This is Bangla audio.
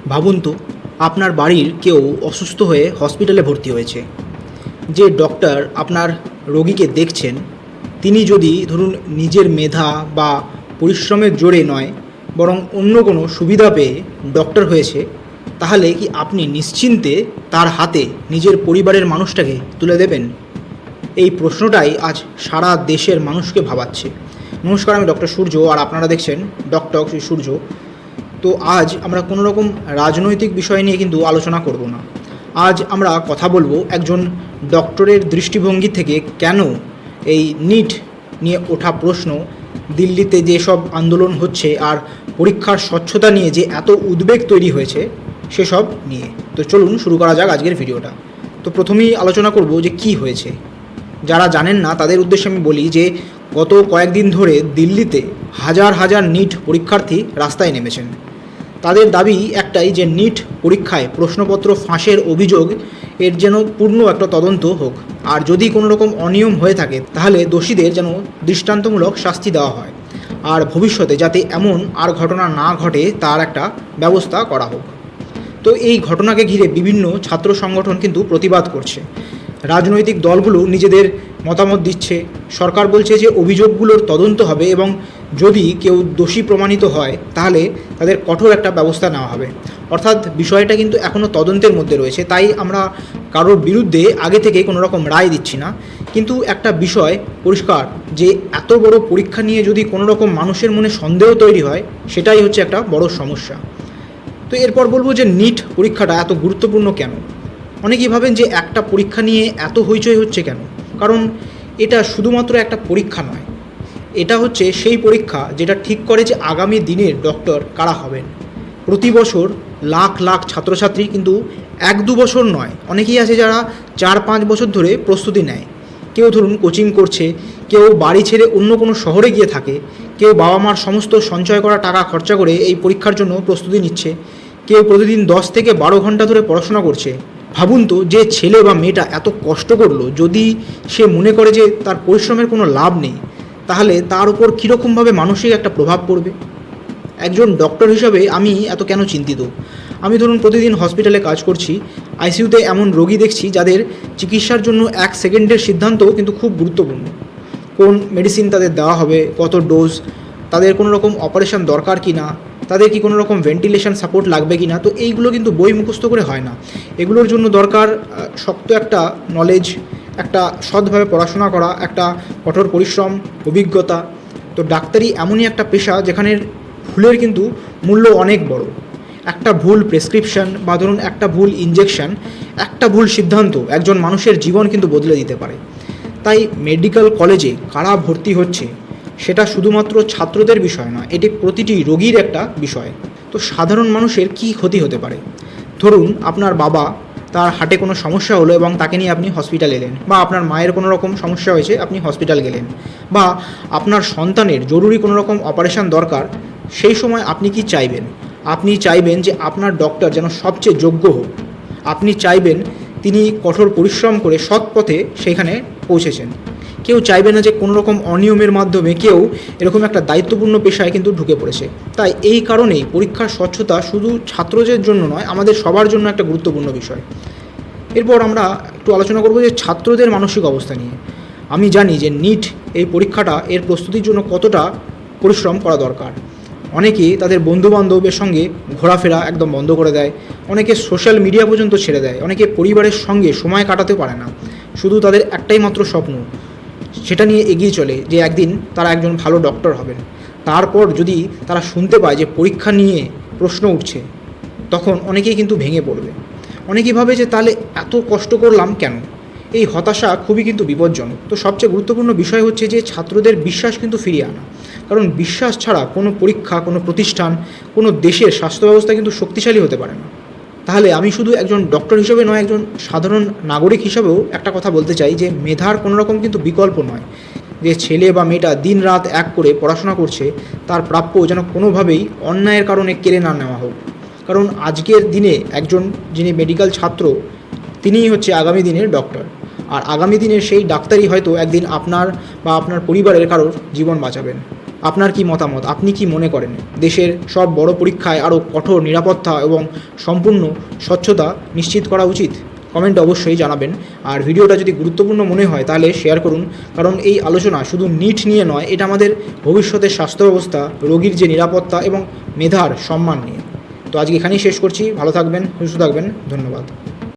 ভাবুন তো, আপনার বাড়ির কেউ অসুস্থ হয়ে হসপিটালে ভর্তি হয়েছে। যে ডক্টর আপনার রোগীকে দেখছেন, তিনি যদি ধরুন নিজের মেধা বা পরিশ্রমের জোরে নয়, বরং অন্য কোনো সুবিধা পেয়ে ডক্টর হয়েছে, তাহলে কি আপনি নিশ্চিন্তে তার হাতে নিজের পরিবারের মানুষটাকে তুলে দেবেন? এই প্রশ্নটাই আজ সারা দেশের মানুষকে ভাবাচ্ছে। নমস্কার, আমি ডক্টর সূর্য, আর আপনারা দেখছেন ডক্টর সূর্য। তো আজ আমরা কোনো রকম রাজনৈতিক বিষয় নিয়ে কিন্তু আলোচনা করব না। আজ আমরা কথা বলবো একজন ডক্টরের দৃষ্টিভঙ্গি থেকে কেন এই নিট নিয়ে ওঠা প্রশ্ন, দিল্লিতে যেসব আন্দোলন হচ্ছে, আর পরীক্ষার স্বচ্ছতা নিয়ে যে এত উদ্বেগ তৈরি হয়েছে সেসব নিয়ে। তো চলুন শুরু করা যাক আজকের ভিডিওটা। তো প্রথমেই আলোচনা করব যে কি হয়েছে। যারা জানেন না তাদের উদ্দেশ্যে আমি বলি যে গত কয়েকদিন ধরে দিল্লিতে হাজার হাজার নিট পরীক্ষার্থী রাস্তায় নেমেছেন। তাদের দাবি একটাই, যে নিট পরীক্ষায় প্রশ্নপত্র ফাঁসের অভিযোগ এর যেন পূর্ণ একটা তদন্ত হোক, আর যদি কোনো রকম অনিয়ম হয়ে থাকে তাহলে দোষীদের যেন দৃষ্টান্তমূলক শাস্তি দেওয়া হয়, আর ভবিষ্যতে যাতে এমন আর ঘটনা না ঘটে তার একটা ব্যবস্থা করা হোক। তো এই ঘটনাকে ঘিরে বিভিন্ন ছাত্র সংগঠন কিন্তু প্রতিবাদ করছে। রাজনৈতিক দলগুলো নিজেদের মতামত দিচ্ছে। সরকার বলছে যে অভিযোগগুলোর তদন্ত হবে এবং যদি কেউ দোষী প্রমাণিত হয় তাহলে তাদের কঠোর একটা ব্যবস্থা নেওয়া হবে। অর্থাৎ বিষয়টা কিন্তু এখনও তদন্তের মধ্যে রয়েছে, তাই আমরা কারোর বিরুদ্ধে আগে থেকে কোনো রকম রায় দিচ্ছি না। কিন্তু একটা বিষয় পরিষ্কার, যে এত বড় পরীক্ষা নিয়ে যদি কোনো রকম মানুষের মনে সন্দেহ তৈরি হয়, সেটাই হচ্ছে একটা বড় সমস্যা। তো এরপর বলবো যে নিট পরীক্ষাটা এত গুরুত্বপূর্ণ কেন। অনেকেই ভাবেন যে একটা পরীক্ষা নিয়ে এত হইচই হচ্ছে কেন। কারণ এটা শুধুমাত্র একটা পরীক্ষা নয়, এটা হচ্ছে সেই পরীক্ষা যেটা ঠিক করে যে আগামী দিনের ডক্টর কারা হবেন। প্রতি বছর লাখ লাখ ছাত্রছাত্রী কিন্তু 1-2 বছর নয়, অনেকেই আছে যারা 4-5 বছর ধরে প্রস্তুতি নেয়। কেউ ধরুন কোচিং করছে, কেউ বাড়ি ছেড়ে অন্য কোনো শহরে গিয়ে থাকে, কেউ বাবা মার সমস্ত সঞ্চয় করা টাকা খরচা করে এই পরীক্ষার জন্য প্রস্তুতি নিচ্ছে, কেউ প্রতিদিন 10 থেকে 12 ঘন্টা ধরে পড়াশোনা করছে। ভাবুন তো, যে ছেলে বা মেয়েটা এত কষ্ট করলো, যদি সে মনে করে যে তার পরিশ্রমের কোনো লাভ নেই, তাহলে তার উপর কীরকমভাবে মানসিক একটা প্রভাব পড়বে। একজন ডক্টর হিসাবে আমি এত কেন চিন্তিত। আমি ধরুন প্রতিদিন হসপিটালে কাজ করছি, আইসিইউতে এমন রোগী দেখছি যাদের চিকিৎসার জন্য 1 সেকেন্ডের সিদ্ধান্তও কিন্তু খুব গুরুত্বপূর্ণ। কোন মেডিসিন তাদের দেওয়া হবে, কত ডোজ, তাদের কোনো রকম অপারেশন দরকার কি না, তাদের কি কোনো রকম ভেন্টিলেশন সাপোর্ট লাগবে কি না। তো এইগুলো কিন্তু বই মুখস্থ করে হয় না। এগুলোর জন্য দরকার শক্ত একটা নলেজ, একটা সৎভাবে পড়াশোনা করা, একটা কঠোর পরিশ্রম, অভিজ্ঞতা। তো ডাক্তারি এমনই একটা পেশা যেখানে ভুলের কিন্তু মূল্য অনেক বড়। একটা ভুল প্রেসক্রিপশন বা ধরুন একটা ভুল ইনজেকশন, একটা ভুল সিদ্ধান্ত একজন মানুষের জীবন কিন্তু বদলে দিতে পারে। তাই মেডিকেল কলেজে কারা ভর্তি হচ্ছে সেটা শুধুমাত্র ছাত্রদের বিষয় নয়, এটি প্রতিটি রোগীর একটা বিষয়। তো সাধারণ মানুষের কি ক্ষতি হতে পারে। ধরুন আপনার বাবা, তার হার্টে কোনো সমস্যা হলো এবং তাকে নিয়ে আপনি হসপিটাল এলেন, বা আপনার মায়ের কোনো রকম সমস্যা হয়েছে, আপনি হসপিটাল গেলেন, বা আপনার সন্তানের জরুরি কোনো রকম অপারেশন দরকার। সেই সময় আপনি কি চাইবেন? আপনি চাইবেন যে আপনার ডক্টর যেন সবচেয়ে যোগ্য হোক। আপনি চাইবেন তিনি কঠোর পরিশ্রম করে সৎ পথে সেইখানে পৌঁছেছেন। কেউ চাইবে না যে কোনো রকম অনিয়মের মাধ্যমে কেউ এরকম একটা দায়িত্বপূর্ণ পেশায় কিন্তু ঢুকে পড়েছে। তাই এই কারণেই পরীক্ষার স্বচ্ছতা শুধু ছাত্রদের জন্য নয়, আমাদের সবার জন্য একটা গুরুত্বপূর্ণ বিষয়। এরপর আমরা একটু আলোচনা করব যে ছাত্রদের মানসিক অবস্থা নিয়ে। আমি জানি যে নিট এই পরীক্ষাটা, এর প্রস্তুতির জন্য কতটা পরিশ্রম করা দরকার। অনেকে তাদের বন্ধুবান্ধবের সঙ্গে ঘোরাফেরা একদম বন্ধ করে দেয়, অনেকে সোশ্যাল মিডিয়া পর্যন্ত ছেড়ে দেয়, অনেকে পরিবারের সঙ্গে সময় কাটাতে পারে না। শুধু তাদের একটাই মাত্র স্বপ্ন, সেটা নিয়ে এগিয়ে চলে যে একদিন তারা একজন ভালো ডক্টর হবেন। তারপর যদি তারা শুনতে পায় যে পরীক্ষা নিয়ে প্রশ্ন উঠছে, তখন অনেকেই কিন্তু ভেঙে পড়বে। অনেকেই ভাবে যে তাহলে এত কষ্ট করলাম কেন। এই হতাশা খুবই কিন্তু বিপজ্জনক। তো সবচেয়ে গুরুত্বপূর্ণ বিষয় হচ্ছে যে ছাত্রদের বিশ্বাস কিন্তু ফিরিয়ে আনা। কারণ বিশ্বাস ছাড়া কোনো পরীক্ষা, কোনো প্রতিষ্ঠান, কোনো দেশের স্বাস্থ্য ব্যবস্থা কিন্তু শক্তিশালী হতে পারে না। তাহলে আমি শুধু একজন ডক্টর হিসেবে নয়, একজন সাধারণ নাগরিক হিসাবেও একটা কথা বলতে চাই, যে মেধার কোনো রকম কিন্তু বিকল্প নয়। যে ছেলে বা মেয়েটা দিন রাত এক করে পড়াশোনা করছে, তার প্রাপ্য যেন কোনোভাবেই অন্যায়ের কারণে কেড়ে না নেওয়া হোক। কারণ আজকের দিনে একজন যিনি মেডিকেল ছাত্র, তিনিই হচ্ছে আগামী দিনের ডক্টর। আর আগামী দিনের সেই ডাক্তারই হয়তো একদিন আপনার বা আপনার পরিবারের কারোর জীবন বাঁচাবেন। আপনার কি মতামত? আপনি কি মনে করেন দেশের সব বড় পরীক্ষায় আরও কঠোর নিরাপত্তা এবং সম্পূর্ণ স্বচ্ছতা নিশ্চিত করা উচিত? কমেন্টে অবশ্যই জানাবেন। আর ভিডিওটা যদি গুরুত্বপূর্ণ মনে হয় তাহলে শেয়ার করুন, কারণ এই আলোচনা শুধু নিট নিয়ে নয়, এটা আমাদের ভবিষ্যতের স্বাস্থ্য ব্যবস্থা, রোগীর যে নিরাপত্তা এবং মেধার সম্মান নিয়ে। তো আজকে এখানেই শেষ করছি। ভালো থাকবেন, সুস্থ থাকবেন, ধন্যবাদ।